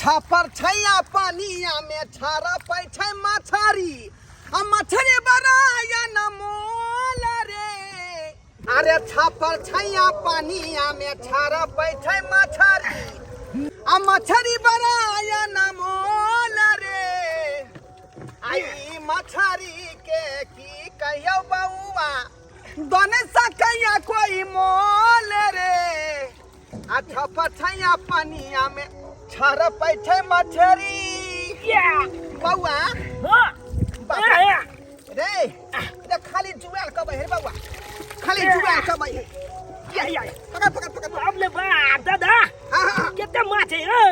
छापर छैया पानिया में छारा पै छै मछरी आ मछरी बराया न मोल रे। अरे छापर छैया पानिया में छारा पै छै मछरी आ मछरी बराया न मोल रे। आई मछरी के की कहियो बउआ दोने सकैया कोई मोल रे। आ छापर छैया पानिया में छारा पै छै मछरी बउआ रे रे खाली जुआल कबै हे बउआ खाली जुआल कबै हे पकड़ पकड़ पकड़ बाबले बा दादा केते माछ है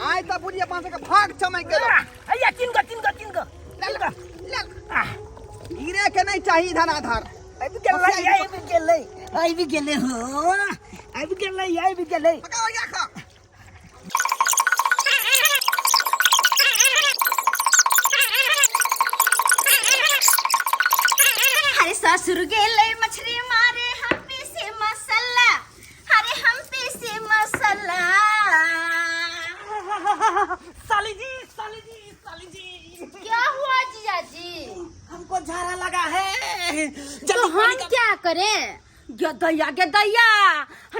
आइ त बुढ़िया पास के भाग चमक गेल अया तीन गो ले गिरे के नहीं चाहिए धनाधर आई भी गेले हो आई भी गेले पकड़ या खा ससुर गेले मछली मारे हम पीसे मसाला। अरे हम पीसे मसाला। साली जी क्या हुआ जीजा जी? हमको झाड़ा लगा है तो हम क्या करें? गदैया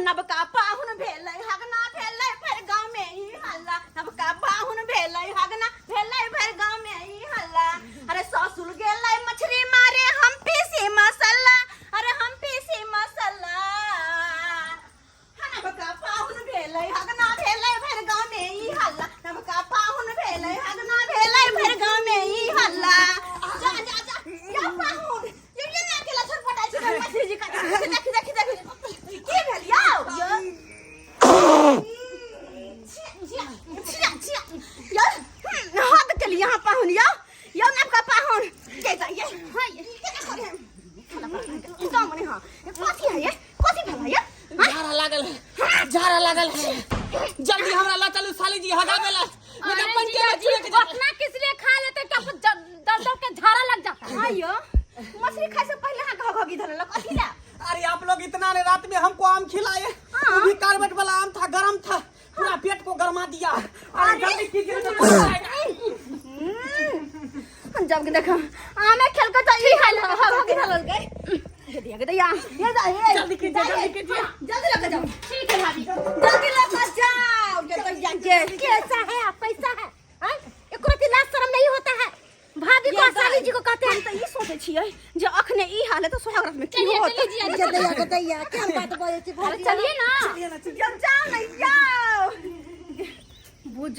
नबका पाहुन भेलै हगना भेलै फिर गांव में ही हल्ला। नबका पाहुन भेलै हगना भेलै फिर गांव में ही हल्ला। अरे ससुर गेलै मछली मारे हम पीसे मसाला। अरे हम पीसे मसाला। नबका पाहुन भेलै हगना भेलै फिर गांव में ही हल्ला। नबका पाहुन भेलै हगना भेलै फिर गांव में ही हल्ला। जा क्या पाहुन ये ना केला छटपटाई छै मछली जी का देखी के भेल यो हाथ के लिए यहाँ पाहुन यो नबका पाहुन के जाइए हां ये एकदम नहीं हां कथि है ये कथि भेल ये झाड़ा लागल है जल्दी हमरा ला चलू साली जी हगा बेला नहीं तो पंच के अपना किस लिए खा लेते क्या दर्द के झाड़ा लग जाता है यो मछली खाए से पहले हां घगी धरल कथि ला। अरे आप लोग इतना ने रात में हमको आम खिलाए वो भी कार्बेट वाला आम था गरम था पूरा पेट को गरमा दिया। अरे जल्दी कीजिए तो जब देखा आमे खेल के तो ई हाल घगी धरल गई ये गदैया ये जल्दी कीजिए जल्दी लेके जाओ। ठीक है भाभी जल्दी लेके जाओ। गदैया के कैसा है आप कैसा है हैं एको रति लाज शर्म नहीं होता है। भाभी को साली जी को कहते हैं तो ई सोचे छियै जे अखने ई हाल है तो सोहागरात में की होत गदैया क्या बात बोले छी भाभी चलिए ना जाओ नहीं जाओ बुझ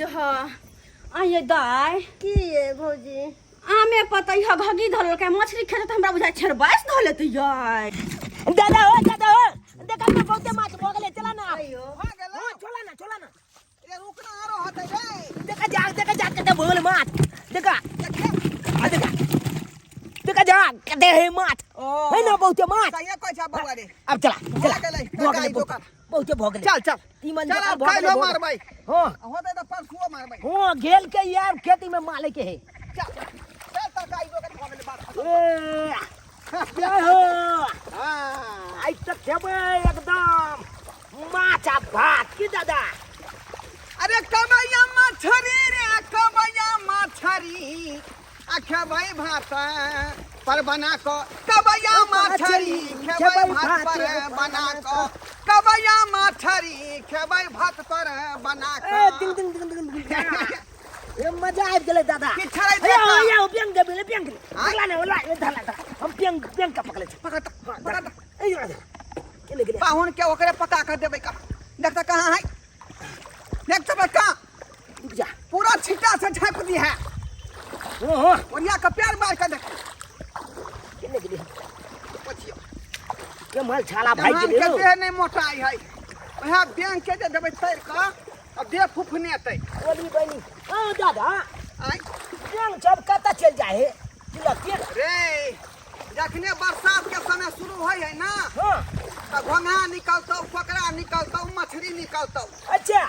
आये दाय की ये भौजी आमे पता है घगी धरल के मछली खेत त हमरा बुझाय छर बाइस धले त यार दादा हो देखा ना बहुते माछ हो गेले चला ना अयो हो गेल हां चला ना ये रुकना आरो होतै रे देखा जा के भोल माछ देखा जा कदे है माछ है ना बहुते माछ चाहिए कोइ छ बउआ रे अब चला गेलै भोगले बहुते भोगले चल तीमन चल जगह अब काल्हि भोगले मारबै हां होतै त परसुओ मारबै हां घेल के यार खेती में माले के है चल तरकारी दोकान भऽ गेलै बात ए क्या हो हां आई तक खेबे एकदम माछ आ भात की दादा। अरे कबैया मछरी रे कबैया मछरी आ खेबै भात पर बना को कबैया मछरी खेबै भात पर बना को कबैया मछरी खेबै भात पर बना को ए दिन ये मजा आ गेले दादा की छड़ै ए देखा या पियंग दे अगला ने ओला धला हम पियंग का पकड़े पकड़ ए के ले गेले पाहुन के ओकरे पका कर देबै का देखता कहां है देख सब का जा पूरा छिटा से ढक दी है ओ और यहाँ का प्यार मार कर देख के ले गेले पछियो के माल छाला भाई धान गेले के देह नहीं मोटाई है वहाँ बैंक के दे देबै तैर का अब देह फुफनेतै ओली बनी ओ दादा आई पियंग सब कता चल जाए चिल्ला के रे जखने बरसात के समय शुरू होय है ना हां तो घोंघा निकलतौ पकड़ा निकलतौ मछली निकलतौ अच्छा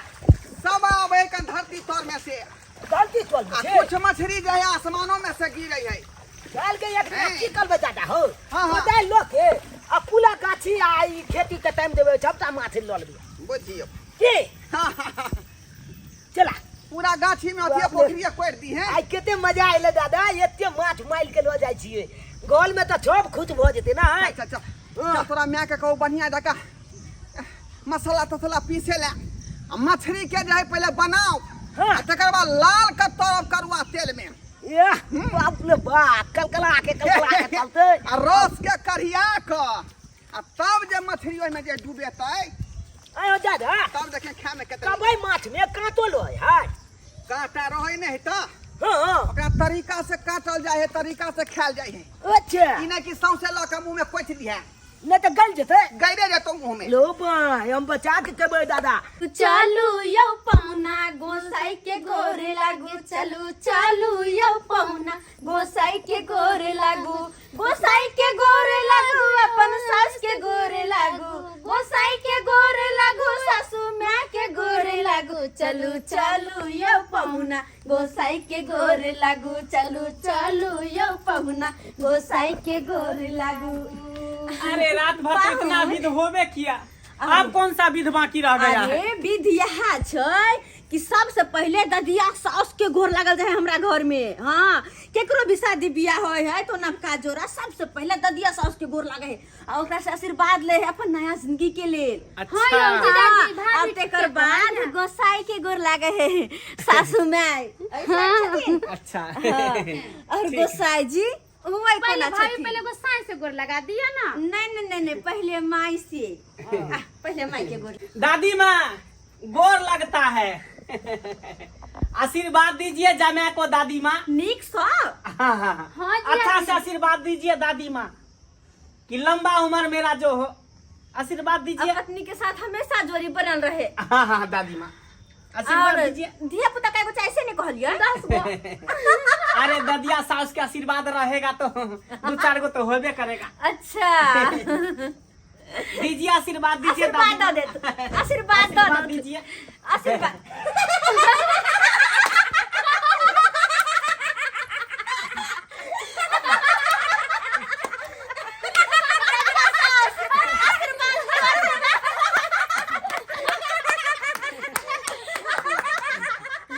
सब आवे कन धरती तर में से गलती चल आ छे कुछ मछली जो है आसमानों में से गिरे है डाल के एक हैं। चिकल बजाता हो हाँ, हाँ। बताए लोग के अब पुला गाछी आई खेती के टाइम देवे सबटा माछ ल लेबे बुझियो के चला पूरा गाछी में अथिए पोखरिया कोड़ दी है। आई केते मजा आइले दादा, एते माछ माइल के ल जाय छियै गोल में त सब खुद भ जेते ना। अच्छा अच्छा तोरा मैं के कहू बढ़िया जका मसाला तसला पीसे ले मछली के जे है पहले बनाओ तकर बाद लाल के तरफ करुआ तेल में बाप रे बाप कलकला के चलते आ रस के कढ़िया के आ तब जे मछली ओइ में जे डूबेतै आयो दादा तब देखे खाए में केतना कबै माछ में कांटो लय है कांटा रहै नहीं त हां ओकरा तरीका से काटल जाय है, तरीका से खायल जाय है। अच्छा ई नहीं कि सौंसे ल के मुंह में पोछ दी है, न त गल जेते गइरे जेतौ मुंह में। लो भाई हम बचा के केबै दादा। चलू यौ पौना गोसाई के गोरे लागू, चलू चलू यौ पौना गोसाई के गोरे लागू, गोसाई के गोरे लागू अपन सास के गोरे लागू, गोसाई के गोरे लागू सासू माँ के गोरे लागू, चलू चलू यौ पौना गोसाई के गोरे लागू, चलू चलू यौ पौना गोसाई के गोरे लागू। अरे रात भर तो इतना विध होबे किया, अब कौन सा विध बाकी रह गया है? अरे विध यह छै कि सबसे पहले ददिया सास के गोर लागल रहे हमरा घर में। हाँ केकरो भी शादी बियाह होय है तो नवका जोड़ा सबसे पहले ददिया सास के गोर लागे है और ओकरा से आशीर्वाद ले है अपन नया जिंदगी के लेल। अच्छा। हाँ, अब तेकर बाद गोसाई के गोर लागे है सासू माय। अच्छा और गोसाई जी पहले गोसाई से गोर लगा दिया ना। नहीं पहले माई से पहले माई के गोर। दादी माँ गोर लगता है आशीर्वाद दीजिए जमाई को दादी माँ। निक सब हाँ जी, अच्छा से आशीर्वाद दीजिए दादी माँ कि लंबा उम्र मेरा जो हो, आशीर्वाद दीजिए। पत्नी के साथ हमेशा जोड़ी बनल रहे। हाँ दादी माँ आशीर्वाद और दीजिए। धिया पुता का कुछ ऐसे नहीं कहलिए 10 गो। अरे ददिया सास के आशीर्वाद रहेगा तो 2-4 गो तो होबे करेगा। अच्छा दीजिए आशीर्वाद दीजिए आशीर्वाद दादी दो माँ। दे, आशीर्वाद दो दीजिए। आशीर्वाद।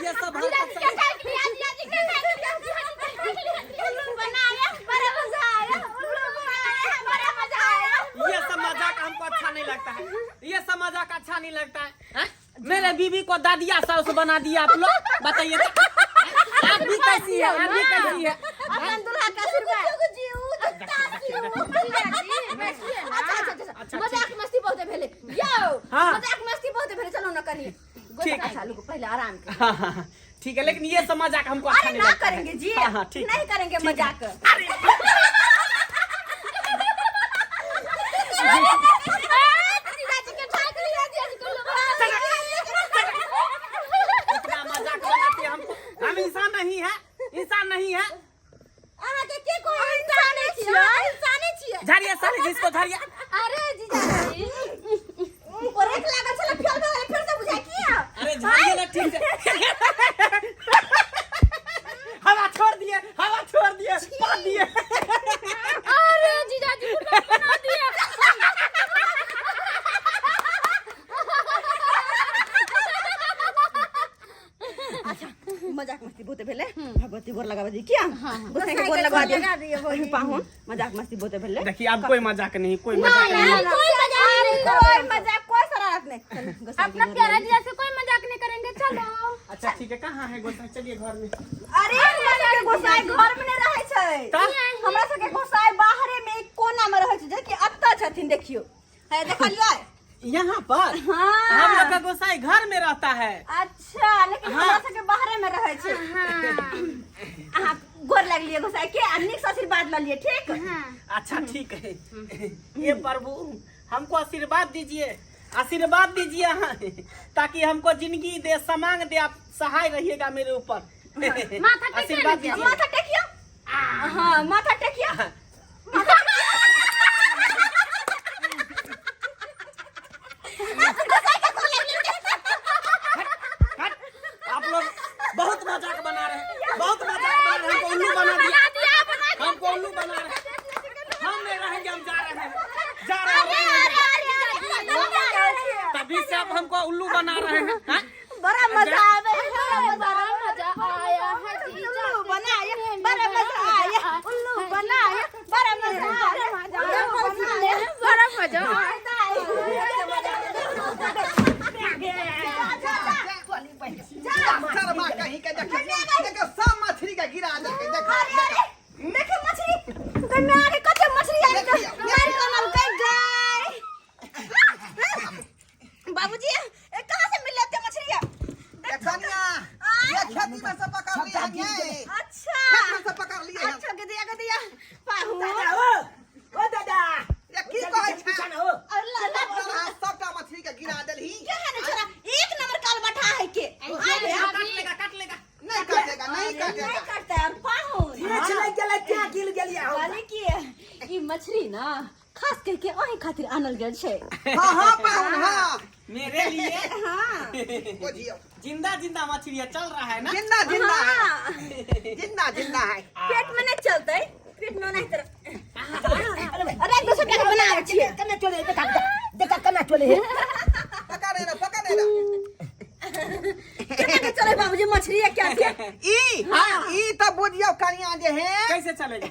ये सब मजाक हमको अच्छा नहीं लगता है, ये सब मजाक अच्छा नहीं लगता है। हैं? मेरे बीवी को दादिया सास बना दिया आप लोग, बताइए तो। आप भी कैसी है, आप भी कैसी है? अपन दुल्हा का आशीर्वाद। मजाक मस्ती बहुत भेले यो, हाँ। मजाक मस्ती बहुत भेले, चलो ना करिए। ठीक है। अच्छा लोग पहले आराम कर। हाँ, ठीक है, लेकिन ये सब मजाक हमको अच्छा अरे नहीं ना लगता है। करेंगे जी, हाँ, ठीक है। नहीं करेंगे मजाक। इतना मजाक बनाते हैं हमको, हम इंसान नहीं है, इंसान नहीं है। अहाँके के को इंसाने छियै, इंसाने छियै। झाड़िए साले जिसको झाड़िए। अरे जीजाजी ऊपर एक लागल छले फेल भए फिर से बुझाइ किया। अरे झाड़िए ना ठीक से। हवा छोड़ दिए, हवा छोड़ दिए, पाद दिए। अरे जीजाजी को बना दिया। अच्छा मजाक मस्ती बहुत भेले, भगवती गोर लगाबे दी किया। गोसाई के गोर लगा दिए पाहुन, मजाक मस्ती बहुत भेले। देखिए अब कोई मजाक नहीं, कोई मजाक नहीं। कोई मजाक कोई शरारत नहीं। अपना प्यारा जीजा से कोई मजाक नहीं करेंगे, चलो। अच्छा ठीक है, कहाँ है गोसाई? चलिए घर में। अरे हमरा सबके गोसाई घर में नहीं रहे छै, हमरा सबके गोसाई बाहरे में एक कोना में रहे छै, जे कि अत्ता छथिन देखियो। है देखलियै यहाँ पर हाँ। हम लोग का गोसाई घर में रहता है। अच्छा लेकिन हाँ। हमरा सबके बाहरे में रहे छै। अहाँ गोर लगलिए गोसाई के, आ नीक से आशीर्वाद ल लिए, ठीक। अच्छा ठीक है। ये प्रभु हमको आशीर्वाद दीजिए, आशीर्वाद दीजिए हाँ, ताकि हमको जिंदगी दे, समांग दे, आप सहाय रहिएगा मेरे ऊपर। माथा टेक आशीर्वाद लीजिए। दीजिए। माथा टेकियो। हाँ माथा टेकियो। आप लोग बहुत मजाक बना रहे हैं, बहुत मजाक बना रहे हैं। हमको उल्लू बना दिया, हमको उल्लू बना रहे हैं। हम नहीं रहेंगे, हम जा रहे हैं, जा रहे हैं। तभी से आप हमको उल्लू बना रहे हैं। हाँ? बड़ा मजा आवे है, के देखो सब मछली का गिरा दे के देखो देखे मछली कन्या के कच्चे मछली आई तो मार कमल कई गए बाबूजी ये कहां से मिल लेते मछली देखनिया ये खेती में से पकड़ लिया है अच्छा खेत में से पकड़ लिया है अच्छा के दिया पाहू दादा ओ दादा ये की कहै छै अल्लाह सबटा मछली के गिरा देलही क्या है ना छोरा एक नंबर काल बैठा है के काट लेगा नहीं काटेगा नहीं करता है पाहू ये चले गेले क्या गिल गेलिया हो वाले की ई मछली ना खास करके ओही खातिर आनल गेल छै हां पाहुन हां मेरे लिए हां बुझियो जिंदा मछली है, चल रहा है ना। जिंदा है पेट में नहीं चलते पेट में नहीं तर अरे दूसरे का बना छिए कने चले देखा कने चले है पकड़े ना केना चले बाबूजी मछली है क्या थी ई तो बुझियो कनिया जे है कैसे चलेगा?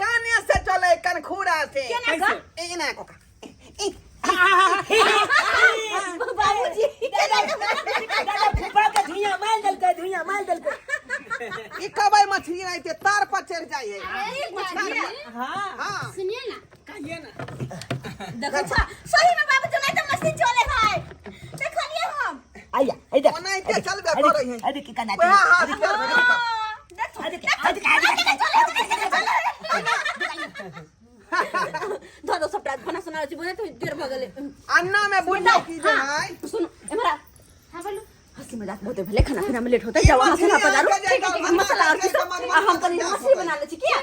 काने से चले कनखुरा से केना ए ना को बाबूजी दादा फुफा के धुइया मार दल के ई कबै मछली नहीं ते तार पर चढ़ जाए है एक मछली है हाँ हां सुनिए ना कहिए ना। देखो सही में बाबूजी नहीं तो मछली चले भाई देखलिए हम आइया ए देख ओना इते चलबे करे है अरे की कना हां हां धो सबटा खाना सुना छी बोले तो देर भ गेले अन्ना में बुझो की जे है सुन एमरा हाँ बोलो हंसी मजाक बहुत भले खाना पीना में लेट होता है जाओ वहां से ना पधारो मसाला और किस हम कनी मछली बना ले छी क्या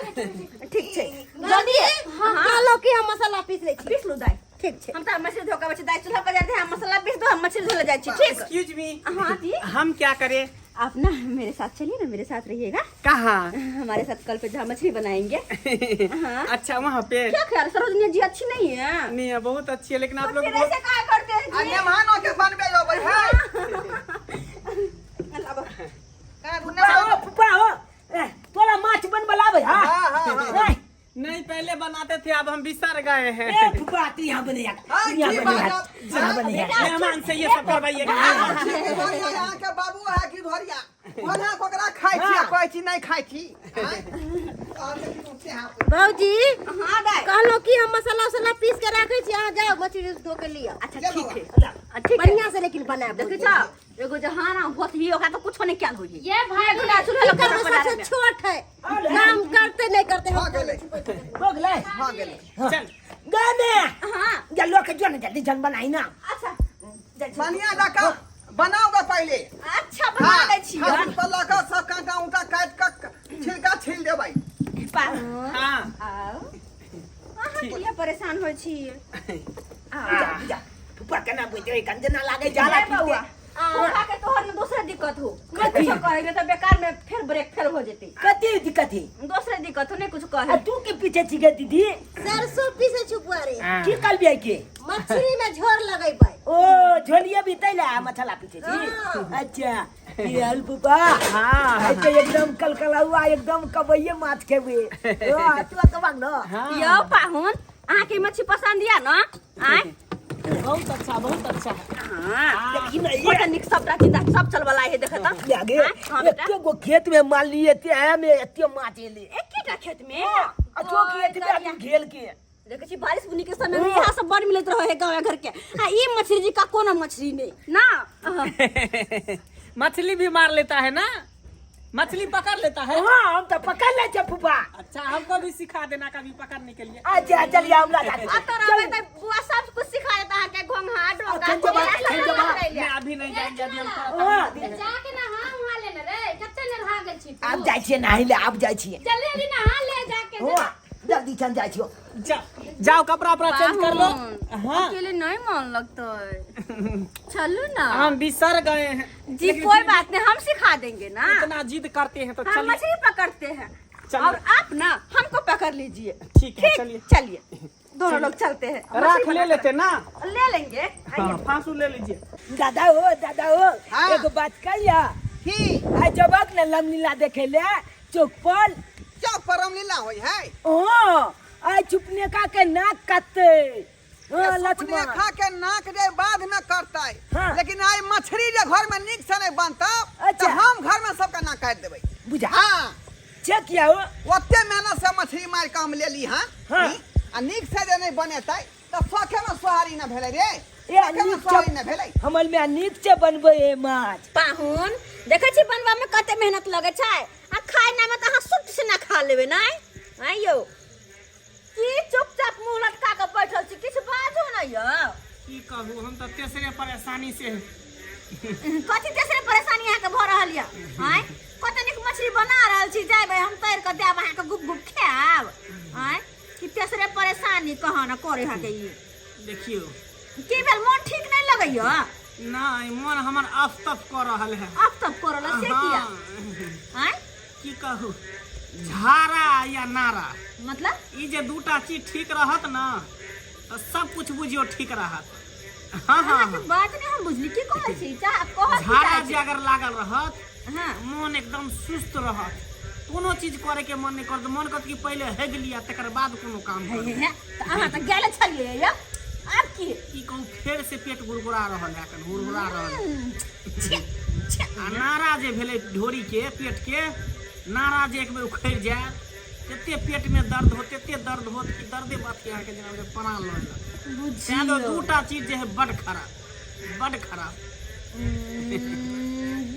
ठीक छै जल्दी हां लो कि हम मसाला पीस ले छी पीस लो दाई ठीक छै हम त मछली धोका बचे दाई चूल्हा पर जाते हैं मसाला पीस दो हम मछली धो ले जाई छी ठीक एक्सक्यूज मी, हां जी हम क्या करें? आप ना मेरे साथ चलिए ना मेरे साथ रहिएगा कहाँ? हमारे साथ कल पे जहाँ मछली बनाएंगे हाँ अच्छा वहाँ पे क्या ख्याल सरोजनी जी अच्छी नहीं है नहीं है, बहुत अच्छी है, लेकिन आप लोग फिर ऐसे कहा करते हैं जी? अन्य मानो के बनबे हो भाई है अल्लाह बा- का रुने फुफा हो तोरा माछ बन बलावे हां हां नहीं पहले बनाते थे, अब हम बिसर गए हैं। ए फुफा तू यहां बने मेहमान से ये सब करवाइएगा। यहाँ के बाबू है कि धोरिया ओना कोकरा खाइ छी कोइ चीज नहीं खाइ छी बाबूजी हाँ दाई कहलो कि हम मसाला पीस के रखे छी अहाँ जाओ मछली धो के लिया अच्छा ठीक है बढ़िया से लेकिन बनाए देखे छा एगो जहाँ ना होत ही ओकरा तो कुछ नहीं क्या होई ये भाई चूल्हा पर सबसे छोट है काम करते नहीं करते हो गेले हो गेले हो गेले चल गाने हाँ जल्लो के जो जल्दी जन बनाई ना अच्छा बढ़िया दका बनाओगे पहले अच्छा बना दे छी हां तो लगा सब कांटा उंटा काट के छिलका छिल देबै हाँ आओ अहाँ किया परेशान हो छी जा फुफा के ना बुझे कंजना लागे जाला बउआ ओहा के तोहर में दूसरा दिक्कत हो मैं कुछ कहेगे तो बेकार में फिर ब्रेक फेल हो जेती कती दिक्कत है दूसरे दिक्कत हो नहीं कुछ कहे तू के पीछे चिगे दीदी सरसों पीसे छुपवा रे की कल बिया के मछली में झोर लगे पाए ओ झोलिया भी तैला मसाला पीछे छी अच्छा ये अलपुपा हाँ ऐसे एकदम कलकलावा एकदम कबैये माछ खेबे ओ तू तो बाग न यो पाहुन अहाँ के मच्छी पसंद या ना आय बहुत अच्छा हां बड़ा निक सब जिंदा सब चल वाला है देखत आगे एते गो खेत में मान लिए ते में एते माछ ले एक कीटा खेत में अचो खेत में आदमी घेल के देखे छी बारिश बुनी के समय में यहाँ सब बड़ मिलत रहे है गाँव घर के आ ई मछली जी का कोनो मछली नहीं ना मछली भी मार लेता है ना, मछली पकड़ लेता है। हां हम तो पकड़ ले छे फुफा अच्छा हमको भी सिखा देना कभी पकड़ने के लिए। अच्छा चलिए हम ला आ तो रहे तो बुआ सब कुछ सिखा देता है के घोंघा डोका मैं अभी नहीं जाएंगे, अभी हम जाके ना हाँ वहाँ लेने रे कत्ते ने रहा गेल छी आप जाय छिए नाही ले आप जाय छिए जल्दी जल्दी नहा ले जाके हो जल्दी चल जाय छियो जाओ कपड़ा चेंज कर लो। हाँ अकेले नहीं मन लगता है चलो ना हम बिसर गए हैं जी कोई बात नहीं हम सिखा देंगे ना इतना जिद करते हैं तो हम चलिए मछली पकड़ते हैं चलिए। और आप ना हमको पकड़ लीजिए ठीक है चलिए चलिए दोनों लोग चलते हैं राख ले लेते ना। ले लेंगे हाँ फांसू ले लीजिए। दादा हो हाँ। एक बात कहिया की आ जबक न लमनीला देखे ले चौक पर क्या परम लीला होई है ओ आ चुपने का के नाक काटते लक्ष्मण खा के नाक जे बाध न करता हाँ। लेकिन आई मछली जे घर में निक से नहीं बनता तो अच्छा। हम घर में सबका नाक काट देबै बुझा हाँ चेक किया हो ओते मेहनत से मछली मार के हम ले ली हाँ हाँ। आ निक से जे नहीं बनेतै तो शौखे में सोहारी न भेलै रे ए शौखे में सोहारी न भेलै हमर में नीक से बनबे ए माछ पाहुन देखे छी बनवा में कते मेहनत लगे छै आ खाए ना में कहां सुट से ना खा लेबे नै आइयो की चुपचाप मुंह लटका के बैठल छी किछ बाजो ना यो की कहू हम तो तेसरे परेशानी से कथी तेसरे परेशानी अहाँ के भ रहल य हैं कते निक मछली बना रहल छी जाइबे हम तैर के देब अहाँ के गुप गुप खाएब हैं कि तेसरे परेशानी कहां ना करे हा के ई देखियो की भेल मन ठीक नहीं लगैयो नहीं मन हमर अस्तफ कर रहल है अब तब करल से किया हैं की कहू झारा या नारा मतलब ई जे दूटा चीज ठीक रहत ना तो सब कुछ बुझियो ठीक रहत हाँ हाँ अहाँ के बात नहीं हम बुझली की कहै छी चाह कहत झारा जे अगर लागल रहत हां मन एकदम सुस्त रहत कोनो चीज करे के मन नहीं करत मन करत कि पहले हेग लिया तकर बाद कोनो काम हे कर हे त अहाँ त गेले छलिए या अब की की कहूँ फेर से पेट गुड़गुड़ा रहल है कन हुरहुरा रहल छे छे आ नारा जे भेले ढोरी के पेट के नारा जे एक बेर उखड़ जाए तेते पेट में दर्द हो तेते दर्द हो कि दर्दे बात के आके जना प्राण लऽ लेलक तें तो दूटा चीज जे है बड खराब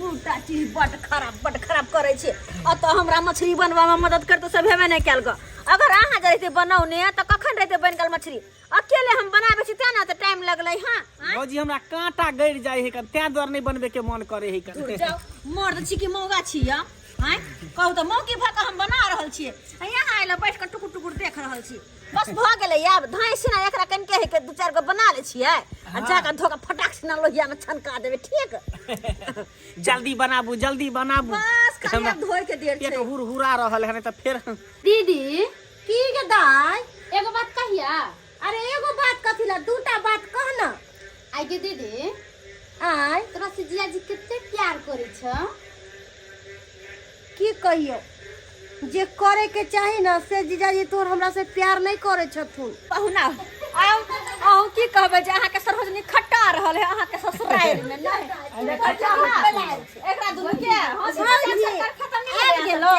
दूटा चीज बड खराब करे छे अत हमरा मछली बनवा में मदद करते सब हेबे नहीं कैल ग अगर अहाँ जे रहते बनौने त कखन रहते बन गेल मछली अकेले हम बनाबे छी तेना त टाइम लगलै हां भौजी हमरा कांटा गड़ जाए है तें द्वार नहीं बनबे के मन करे है दूर जाओ मर्द छी कि मौगा छी या हैं कहू त मौकी भऽ के हम बना रहल छियै यहाँ आइला बैठ के टुकुर टुकुर देख रहल छी बस भ गेलै आब धाइसी ना एकरा कन के है के दू चार गो बना ले छियै आ जाके धोका फटाक से ना लोहिया में छनका देबे ठीक जल्दी बनाबू बस खाली अब धोए के देर पेट छै हुरहुरा रहल है त फिर दीदी की के दाई एगो बात कहिया अरे एगो बात कथी ला दूटा बात कह ना आई गे दीदी आय तोरा से जिया जी कते प्यार करे छ की कहियो जे करे के चाही ना से जीजाजी तोर हमरा से प्यार नहीं करे छथुन पहुना आओ की कहबे जे अहाँ के सरहजनी खट्टा रहल है अहाँ के ससुराल में नहीं एकरा दुनु के सरकार खत्म नहीं आबि गेलो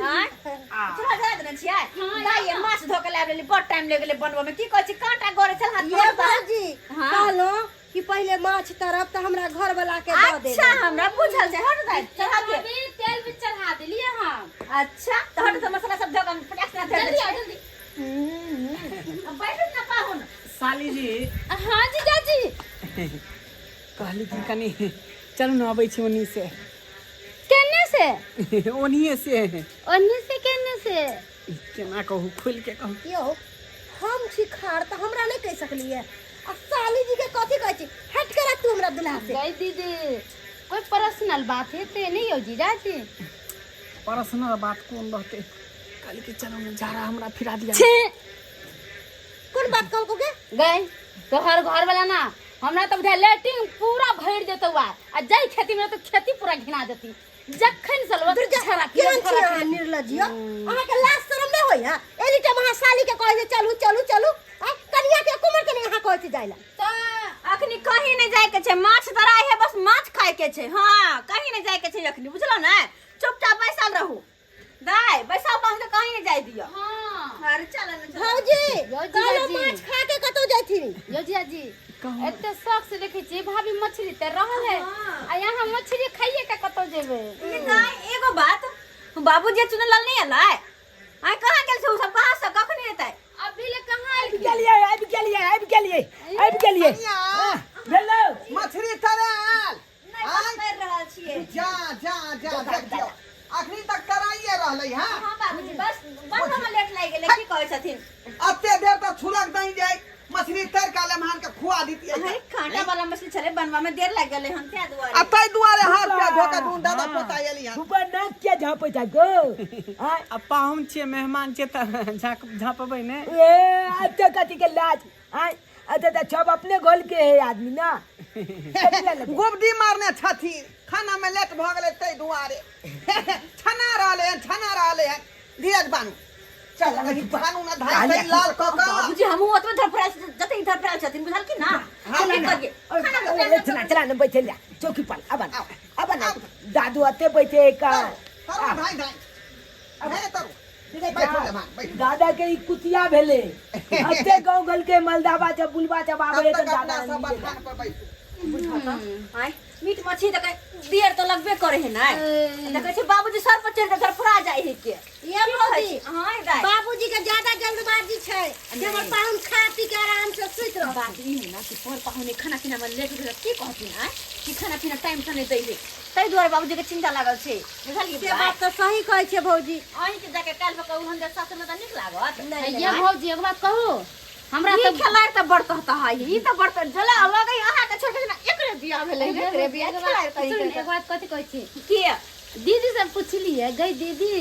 हां चला जा देने छियै दाई माछ धो के लाबे बड़ टाइम ले गेले बनबे में की कहै छी कांटा गरे छल हाथ ये बाजी कहलो कि पहले माछ तरफ त हमरा घर वाला के दे दे अच्छा हमरा बुझल छै हट दाई चढ़ा दे अभी तेल भी चढ़ा देलिए हम अच्छा तो हट तो मसाला सब धोके पटाक से दे जल्दी अब बैठो ना पाहुन साली जी हां जीजा जी कहली कि कनी चलू न अबै छी ओनी से केने से ओनिए से ओन्ने से केने से केना कहू खुल के कहू यो हम छी खार त हमरा नहीं कह सकलिए आ साली जी के कथि कहै छी हट कर तू हमरा दुल्हा से गई दीदी कोई पर्सनल बात है ते नहीं हो जीजा जी पर्सनल बात कौन रहते कहली कि चलो न जा रहा हमरा फिरा दिया छे कौन बात कहल को के गई तो हर घर वाला ना हमरा तो बुझा लेटिंग पूरा भर देतो बा आ जाई खेती में तो खेती पूरा घिना देती जखन सलवा छरा केहन छी अहाँ निर्लजिया अहाँ के लाज शरम नहीं होय है एनी टाइम अहाँ साली के कहै छै चलू आ कनिया के कुमार के नहीं अहाँ कहै छै जाइला त अखनी कहीं नहीं जाय के छै माछ धराई है बस माछ खाए के छै हां कहीं नहीं जाय के छै अखनी बुझलो ना चुपचाप बैसल रहू दाई बैसा पाहुन के कहीं नहीं जाय दियो हां अरे चल ना भौजी कालो माछ खा के कतौ जाथि यो जीजा जी एते शौक से देखे छी भाभी मछली ते रहल है आ यहाँ मछली खाइए के कतौ जेबे नहीं एगो बात बाबूजी चुनल नहीं हलै आ कहां गेल छै सब कहां से कखनी एतै अभी ले कहां आबि गेलिए हेलो मछली तरल नहीं बस कर रहल छियै जा देखियो अखनी तक कराइए रहलै हां हां बाबूजी बस बनवा लेट लागि गेलै की कहै छथिन अत्ते देर तक छुलक नहीं जाए मछली तर काले मान के खुआ दीतिए अरे कांटा वाला मछली चले बनवा में देर लग गेलै हम त्या दुआरे अतै दुआरे हाथ पे धोका दून दादा पोता एली हां ऊपर नाक के झापै जा गो आय अपा हम छियै मेहमान छियै त झापबै ने ए अते कथि के लाज आय अते त सब अपने गोल के है आदमी ना गोबडी मारने छथिन खाना में लेट भ गेलै तै दुआरे छना रहले हैं धीरज बानू चल लगी भानु ना धाई से लाल काका बाबूजी हम ओतबे धरफराल जते इधर फराल छथिन बुझल की ना चल करिए चला चला न बैठे जा चौकी पर अब ना दादू अते बैठे का तारो धाई धाई है तारो बैठो भाई दादा के कुतिया भेले हते गांव गल के मलदाबा जब बुलवा जब आवे त दादा सब बथान पर बैठ हाय मीट मछली तक देर तो लगबे करे है ना देखे छी बाबूजी सर पर चढ़ के धरफरा जाय है के ये भौजी हां दाई बाबूजी के ज्यादा जल्दबाजी छै जे हमर पाहुन खा पी के आराम से सुइत रह। बात ई है ना कि पर पाहुने खाना पीना में लेट भेल की कहती ना कि खाना पीना टाइम से नहीं दै है तै द्वारे बाबूजी के चिंता लागल छै बुझलिए से बात तो सही कहै छै भौजी। अहीं के जाके काल में कहू हम जे सासुर में त नीक लागत ये भौजी एक बात कहू हमरा ई तो खेलाड़ त बड़ कहता है ई त बड़ त जला लगै अहा के छोटे ना एकरे बियाह भेलै एकरे बियाह खेलाड़ सुन, कहि एक बात कथी कहै छी के दीदी से पूछलिए गई दीदी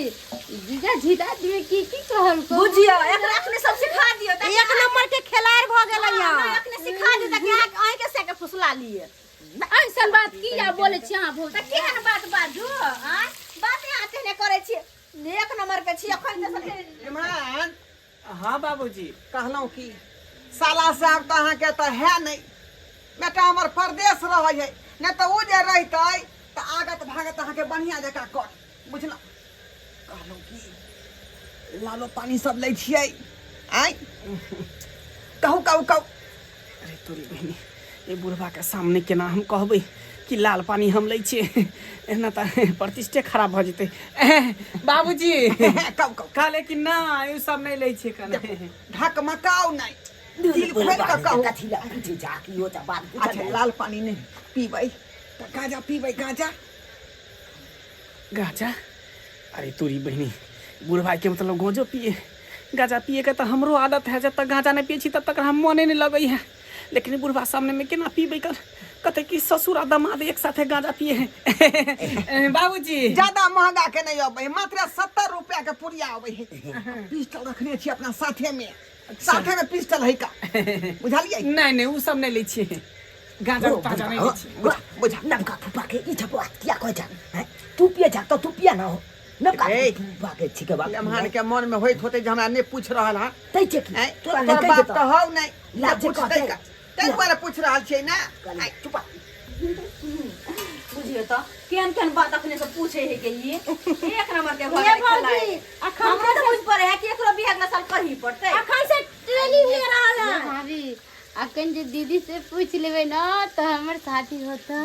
जीजा जीदा दिए की कहल को बुझियो एकरा अखने सब सिखा दियो त एक नंबर के खिलाड़ भ गेलै या अखने सिखा दियो त के अहीं के से के फुसला लिए ऐसन बात की या बोले छी हां भौजी त केहन बात बाजू हां बाते आते ने करे छी एक नंबर के छी अखन त इमरान हाँ बाबूजी कहलौं कि साला साहब त अहाँ के त है नहीं बेटा हमर परदेश रहै है न त उ जे रहतै त आगत भागत अहाँ के बढ़िया जका कर बुझलौ कहलौं कि लालो पानी सब लै छियै आइ कहू कहू कहू अरे तोरी बहिनी ये बुढ़वा के सामने केना हम कहबै कि लाल पानी हम लै छियै एना त प्रतिष्ठे खराब भ जेतै बाबूजी कहू कहू कहले कि ना ये सब नहीं ले छे कने ढक मकाऊ नहीं दिल खोल के कहू कथी ला पूछे जा कि यो त बात पूछ अच्छा लाल पानी नहीं पीबै त गाजा पीबै गाजा गाजा अरे तोरी बहिनी बुढ़वा के मतलब गोजो पिए गाजा पिए के त हमरो आदत है जब तक गाजा नहीं पिए छी तब तक हम मने नहीं लगई है लेकिन बुढ़वा सामने में केना पीबै कर कते कि ससुर आ दामाद एक साथे गाजा पिए हैं बाबूजी ज्यादा महंगा के नहीं अबै मात्र 70 रुपया के पुड़िया अबै है पिस्टल रखने छी अपना साथे में पिस्टल है का बुझलिए नहीं नहीं वो सब नहीं ले छे गाजा ताजा नहीं ले छे बुझा नमका फुपा के ई छपवा क्या कह जा तू पिए जा तो तू पिया ना हो नमका ए, फुपा के छिके बात लम्हान के मन में होइत होते जे हमरा ने पूछ रहल हा तै छे की तोरा तोरा बाप कह त हौ नहीं लाज पूछ कहते। तै तै बारे पूछ रहल छै ना आई चुप बुझियो त केहन केहन बात अखने से पूछे है के ये एक नंबर के ये भौजी हमरा तो बुझ पड़े है कि एकरो बियाह अगला साल कही पड़ते अखन से ट्रेनिंग ले रहल है भाभी अखन जे दीदी से पूछ लेबे ना तो हमर शादी होता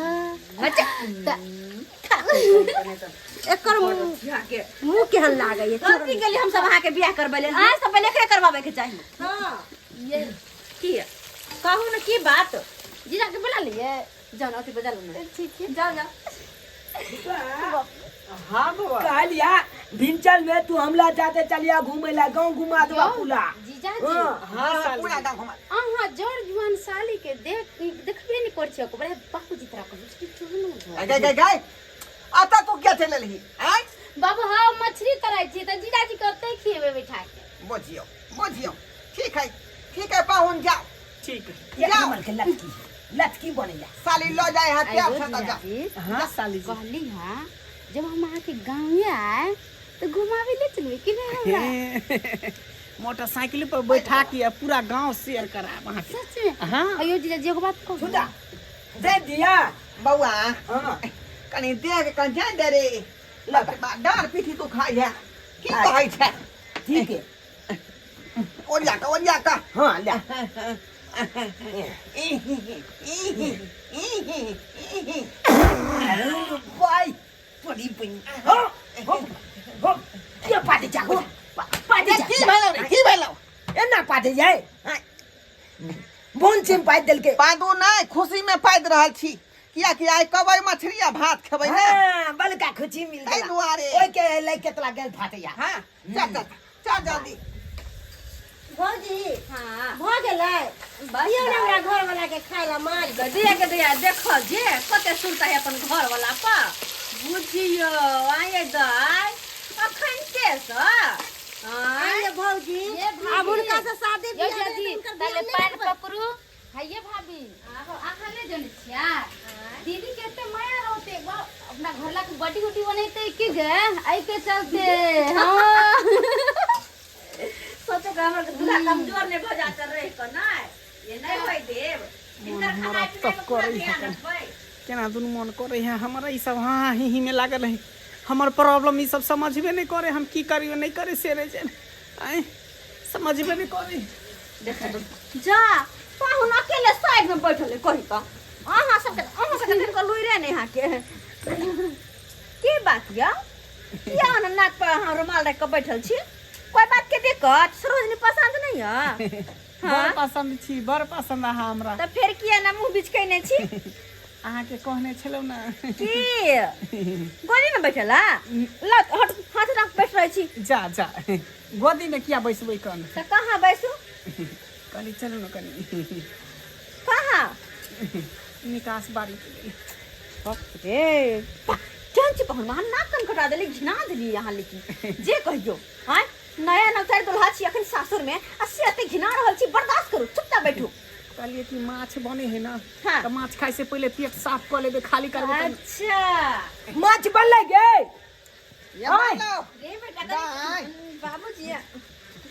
एकर मुंह केहन लागे है कथी के लिए हम सब अहाँ के बियाह करबले आज से पहले एकरे करवावे के चाहिए हां ये की कहू ना की बात जीजा के बुला लिए जाओ ना बजा लो ना ठीक है जाओ जाओ हाँ बाबा कहलिया भिंचल में तू हमला जाते चलिया घूमे ला गांव घुमा दो पूरा जीजा जी हां पूरा गांव घुमा अहाँ जोर जुआन साली के देखबे नहीं कर छियो बड़े बापू जी तरह को चुनु गए गए गए आता तू क्या चले लही आई बाबू हाँ मछली कराई छी त जीजा जी करते खिएबे बैठा के बुझियो ठीक है पाहुन जाओ ठीक है एक नंबर के लटकी बनेला साली लो जाए हथियार से त जा हाँ साली जी कहली हां जब हम आके गांव में आए तो घुमावे ले चलबे कि नहीं हमरा मोटरसाइकिल पर बैठा के पूरा गांव शेयर करा वहां के सच में हाँ अयो जीजा जी एगो बात कहू सुना दे दिया बउआ हां कनी देख के जा दे रे लगा डार पीठी तू खाई है की कहै छै ठीक है ओरिया का हां ले भाई थोड़ी बन हो क्या पाटे जा हो पाटे जा की भेलौ एना पाटे जाए बोन से पाइ देल के पादू नहीं खुशी में पाद रहल छी किया कि आइ कबै मछली आ भात खेबै ना हां बलका खुशी मिल ताहि गेला दुआरे। ओइ के ले केतला गेल फाटे जा हां चल जल्दी भौजी हां भ गेलै भैया ने हमरा घर वाला के खाए ला मार के दिया देख जे कते सुनता है अपन घर वाला पर बुझियो आये दाई अखन के स ये भौजी अब उनका से शादी ये जदी तले पैर पकड़ू हाये भाभी आखा ले जन छिया दीदी केते माया रहते अपना घरला के बड़ी गुटी बनैते कि गे आई के चलते हां सोचो कि हमर दूल्हा कमजोर ने भजा कर रहे को ना ये नहीं होई देव इनकर खाना पीना में पूरा ध्यान रखबै केना दुनू मन करे है हमरा ई सब हाँ ही में लागल है हमर प्रॉब्लम ई सब समझबे नहीं करे हम की करियो नहीं करे से रे जे आए समझबे नहीं करे जा पाहुन अकेले साइड में बैठल है कहि का अहाँ सबके दिन को लुई रे नहीं यहाँ के की बात या क्या ना नाक पर अहाँ रुमाल रख के बैठल छी कोई बात के दिक्कत सरोजनी पसंद नहीं है बड़ पसंद छी बड़ पसंद है हमरा तो फिर किया ना मुंह बीच के नहीं छी अहाँ के कहने छलो ना की गोदी में बैठला लत हट हाथ रख बैठ रही छी जा जा गोदी में किया बैसबै कन तो कहाँ बैसू कनी चलो ना कनी कहाँ निकास बारी रे जान छी पहुन वहां नाक कन कटा देली घिना देली यहाँ लेकिन जे कहियो हां नया नवतार दुल्हा छी अखन सासुर में अस्सी अते घिना रहल छी बर्दाश्त करू चुपचाप बैठू कहलिए कि माछ बने है ना हाँ। तो माछ खाए से पहले पेट साफ कर लेबे खाली करबे तब अच्छा माछ बनले गे ये बोलो रे बेटा बाबूजी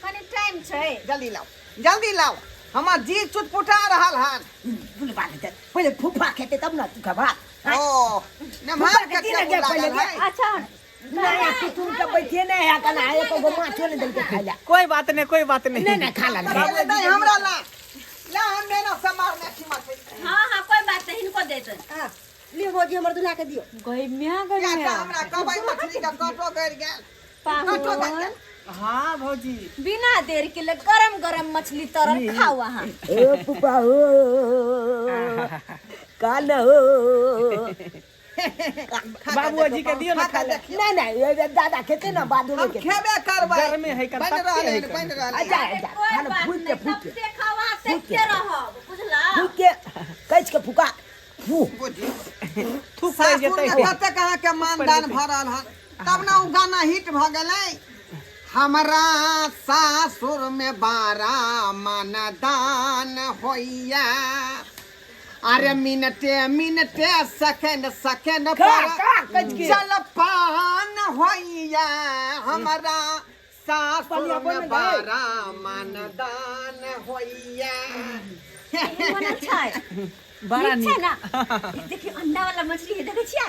कनी टाइम छै जल्दी लाओ हमार जी चुटपुटा रहल हन बुलवा ले पहले फूफा खेते तब ना तू खबा ओ नमहर के के पहले है अच्छा नहीं तुम तो बैठे नहीं है कना एक गो माछो नहीं दल के खाइला कोई बात नहीं नहीं खा ला बाबू दे हमरा ला हम ना समार ना छी माछ हां कोई बात नहीं इनको दे दे हां लियो भौजी हमर दुल्हा के दियो गई मिया क्या का हमरा कबाई मछली का काटो कर गेल काटो कर गेल हाँ भौजी बिना देर के लिए गरम गरम मछली तरल खाओ वहाँ ओ फूफा हो कान हो बाबूजी के दियो ना खा ले नहीं दादा खेते ना बादू हम के खेबे करबै घर में है बन रहले बन रहले अच्छा खाना फूट के सबसे खावा सकते रहब बुझला फूट के कैच के फुका फू बुझी थूक पड़ जेतै कते कहाँ के मानदान भरल हन तब ना उ गाना हिट भ गेलै हमरा सासुर में 12 मानदान होइया अरे मिनटे मिनटे सेकंड सेकंड पर जलपान होइया हमरा सासुर में 12 मानदान होइया अच्छा है बड़ा नीक नीक छै ना देखिए अंडा वाला मछली है देखे छियै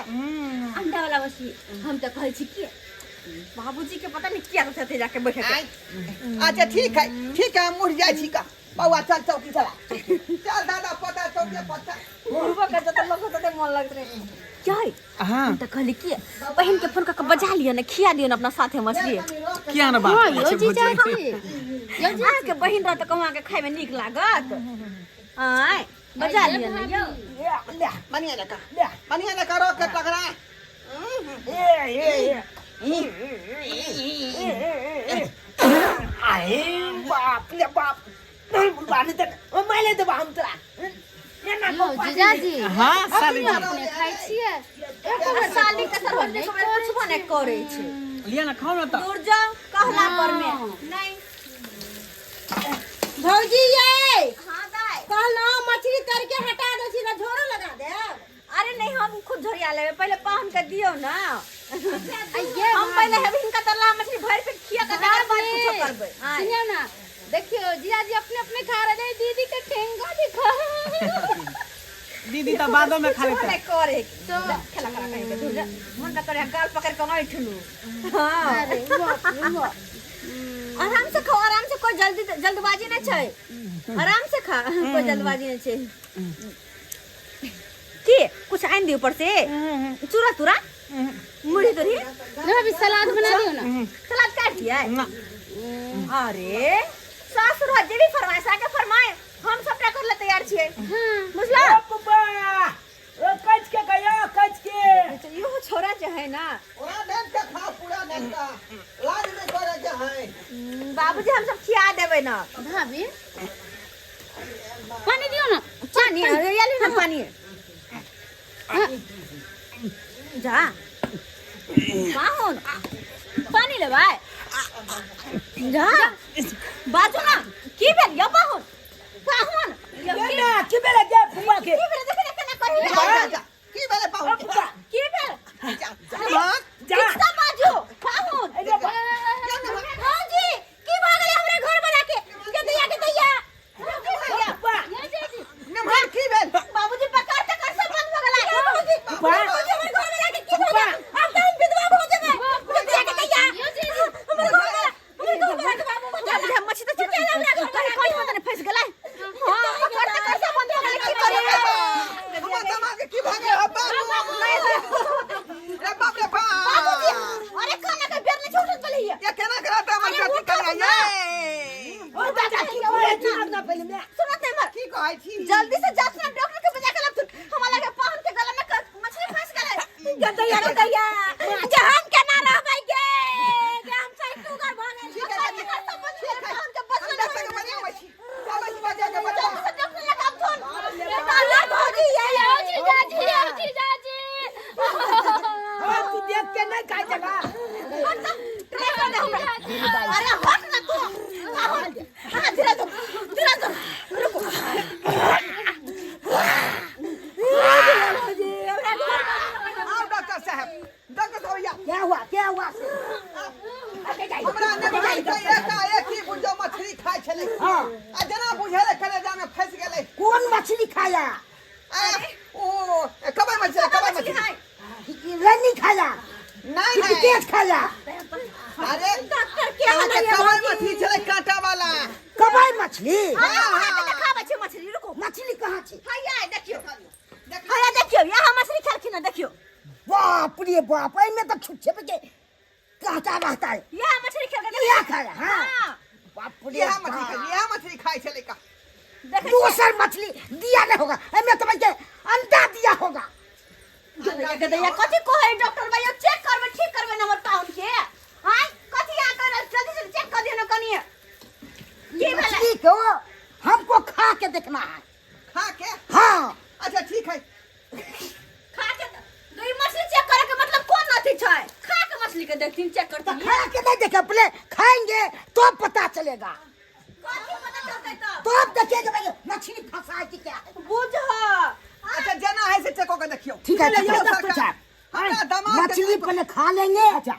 अंडा वाला मछली हम तो कहै छी कि बाबूजी के पता नहीं क्या रहते जाके बैठे अच्छा ठीक है मुड़ जाय छी का बउआ चल चौकी चला चल दादा पता चौकी पता पूर्व का जत लोग तो मन लगत रहे क्या है हां हम तो कहली कि बहन के फोन करके बजा लियो ना खिया दियो ना अपना साथे मछली क्या ना बात यो जीजा यो जीजा के बहन रह त कहवा के खाए में नीक लागत आय बजा लियो ना यो ले बनिया ना करो के टकरा आए बाप ले बाप नहीं बुलवाने तक ओ मैले तो हम तोरा लो जीजाजी हां साली जी अपने खाइ छियै एकर साली के सरवन ने कुछ बने करे छै लिया ना खाओ ना तो दूर जाओ कहला पर में नहीं भौजी ये हां दाई कहलो मछली तर के हटा दे छी ना झोरो लगा दे अरे नहीं हम खुद झोरिया लेबे पहले पाहुन के दियो ना ये हम पहले हेब इनका तरला मछली भर पेट खिया के दाल भात कुछ करबे सुनियो ना देखियो जीजाजी अपने अपने खा रहे दीदी के ठेंगा दिखा दीदी तो बादों में खा लेते नहीं करे तो खेला करा कहीं के दूर मन का करे गाल पकड़ के बैठलू हां अरे बाप रे बाप आराम से खाओ आराम से कोई जल्दबाजी नहीं छै आराम से खा कोई जल्दबाजी नहीं छै की कुछ आइन दी ऊपर से चूरा तुरा मुड़ी तुरी ना अभी सलाद बना दियो ना सलाद काट दिया ना अरे सासुर जे भी फरमाइश आके फरमाए हम सबटा कर ले तैयार छियै बुझला पप्पा ओ कच के गया कच के तो यो छोरा जो है ना ओरा देन के खा पूरा देन का लाज नहीं करे के है बाबूजी हम सब खिया देबे ना भाभी पानी दियो ना पानी ये ली ना पानी जा पाहुन पानी ले भाई जा बाजू ना की भेल यो पाहुन पाहुन ये ना की बेला जा फुआ के की भेल देखे ना कहि की बेले पाहुन की भेल जा किसका बाजू पाहुन हां जी की भागले हमरे घर पहले मैं सुनत नहीं मर की कहै छी जल्दी से जात ना डॉक्टर के बजा के लब तू हमारा के पान के गला में मछली फंस गए गदैया जहान के ना रह भाई के हम सही तू कर भागे ठीक है हम के बस डॉक्टर के बजा में छी चलो बजा के बजा डॉक्टर लगा फोन बेटा भौजी ये जीजाजी तू देख के नहीं खाए जगह अरे हट ना तू हां धीरे तो रुको आओ डॉक्टर साहब भैया क्या हुआ हमरा ने एक ही बुझो मछली खाय छले हां आ जना बुझले कलेजा में फंस गेले कौन मछली खाया ओ कबाई मछली रनी खाया नहीं है तेज खाया अरे डॉक्टर क्या है कबाई मछली छले कांटा वाला कबाई मछली देखा बच्चे मछली रुको मछली कहाँ छे भैया देखियो भैया देखियो यहाँ मछली खलखी ना देखियो बाप रे बाप में तो छुच्छे पे के कांटा रहता है यहाँ मछली खल के क्या खाया हां बाप रे यह मछली खाय छले का दूसर मछली दिया नहीं होगा मैं तुम्हें के अंडा दिया होगा गदैया कथि कोहे डॉक्टर भैया चेक करबे ठीक करबे नंबर टाउन के हां कथि आ कर जल्दी से चेक कर दियो ना कनिए की भेले मछली को हमको खा के देखना है खा के हाँ अच्छा ठीक है खा के दो मछली चेक करे के मतलब कौन अथि छै खा के मछली के देखथिन चेक तो करथिन खा के नहीं देखे पहले खाएंगे तो पता चलेगा कथि पता चलतै तो अब देखेंगे भाई मछली फंसा है कि क्या है बुझ अच्छा जना है से चेक होकर देखियो ठीक है ये तो कुछ है हमरा दिमाग मछली पहले खा लेंगे अच्छा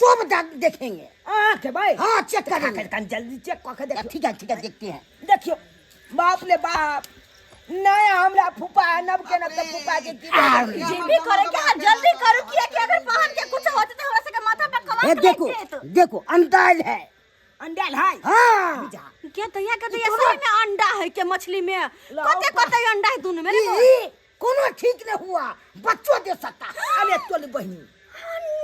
तो देखेंगे के भाई हाँ चेक करेंगे जल्दी चेक करके देखियो ठीक है देखते हैं देखियो बाप रे बाप नहीं हमरा फूफा नब के नब फूफा के की जीबी करे के जल्दी करू किया कि अगर पहन के कुछ होते तो हमरा से के माथा पे कवा देखो अंदाज है अंडा है हाँ क्या तैया के तैया सही में अंडा है के मछली में कते कते अंडा है दोनों में कोनो ठीक नहीं हुआ बच्चों दे सकता अरे तोली बहनी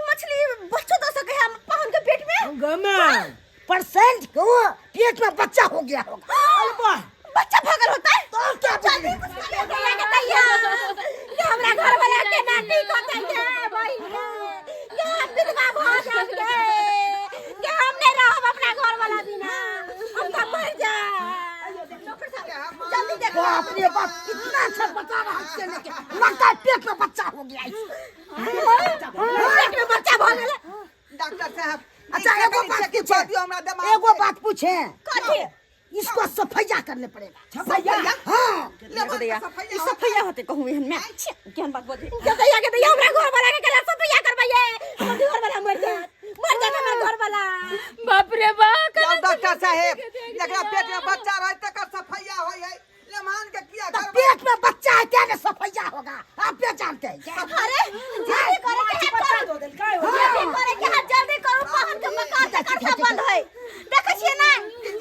मछली बच्चों दे सके हम पहन के पेट में गमा परसेंट को पेट में बच्चा हो गया होगा अरे वाह बच्चा भगल होता है तो क्या जल्दी तैया के तैया ये हमरा घर वाला के नाटी को तैया भाई ये विधवा भाग के कि हमने रहब अपना घर वाला बिना हम तो मर जा डॉक्टर साहब जल्दी देखो बाप रे बाप इतना अच्छा बता रहा है के लगता है पेट में बच्चा हो गया पेट में बच्चा भगल डॉक्टर साहब अच्छा एगो बात पूछे कथि इसको सफैया करने पड़ेगा सफैया हाँ ये सफैया होते कहूँ एहन में केहन बात बोल गदैया के दैया हमरा घर वाला के केला सफैया करबैये हमर घर वाला मर जा हमर घर वाला बाप रे बाप डॉक्टर साहब जकरा पेट में बच्चा रहे तकर सफैया होय है ले मान के किया तो पेट में बच्चा है क्या सफैया होगा आप क्या जानते हैं क्या अरे जल्दी करे के बच्चा दो दिल काय हो जल्दी करे के हाथ जल्दी करो पहन के मकान से कर सब बंद है देखे छिए ना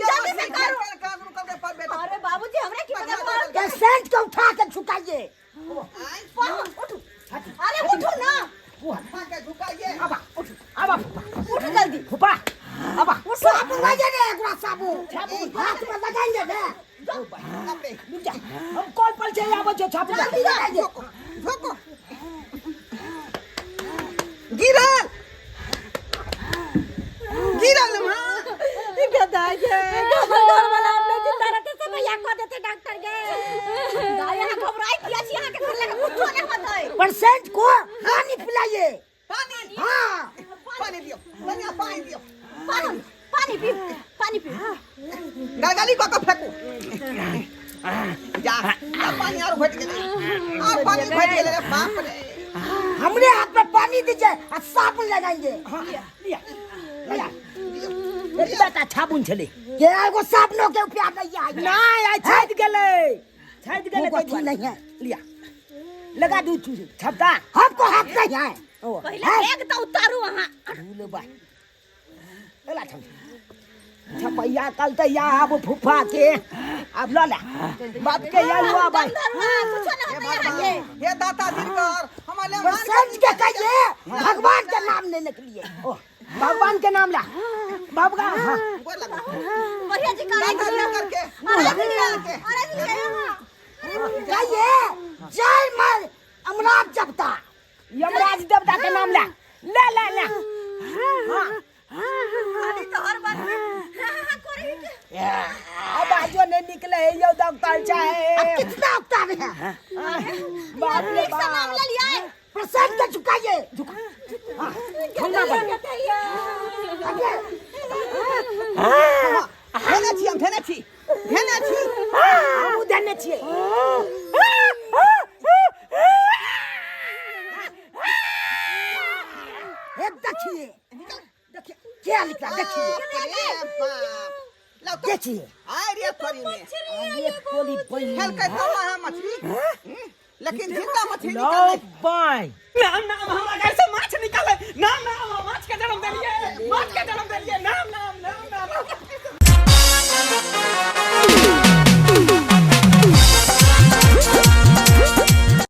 जल्दी से करो कानून करके पर बेटा अरे बाबूजी हमरा की पता मार पेशेंट को उठा के झुकाइए उठो अरे उठो ना उठा के झुकाइए अब उठो जल्दी फूफा अब साबुन लगाइए एक बार साबुन हाथ में लगाइए ना हम कॉल पर चले आबो छापू जल्दी लगाइए झोको गिरल मां गदैया घर वाला अपने जिंदा रहते सब या को देते डॉक्टर के गाया घबराई किया छी यहां के घर लगे कुछो नहीं होता है पेशेंट को पानी पिलाइए पानी हाँ पानी दियो पानी दियो पानी पी गलगली को फेंको जा पानी और घट गेले और पानी घट गेले रे बाप रे हमने हाथ में पानी दीजिए और साबुन लगाएंगे बेटा छाबुन छले ये एगो साबुन के प्यार नहीं है नहीं आई छाद गेले वो ठीक नहीं है लिया लगा दू तू छपदा हमको हाथ नहीं है पहले बैग तो उतारो वहां लो बा एला छपैया कल तो या अब फूफा के अब लो ला बाप के यार हुआ भाई हे दाता दिनकर हमारे समझ के कहिए भगवान के नाम नहीं निकलिए भगवान के नाम ला भगवान हाँ बढ़िया जी दाता दिनकर के कहिए जय मां अमराज देवता यमराज देवता के नाम ला ला ला ला हाँ अरे तो हर बात अब आजो नहीं निकले ये डॉक्टर चाहे कितना उतार है बाप रे एक सा नाम ले लिया है प्रसाद का झुकाइए झुका ठंडा कर भेने छी हम देने छिए एक देखिए देखिए क्या लिखा देखिए देखिए रे थोड़ी में ये कोली बनी खेल के तो है मछली लेकिन जिंदा मछली नो बाय ना हमरा घर से माछ निकाले ना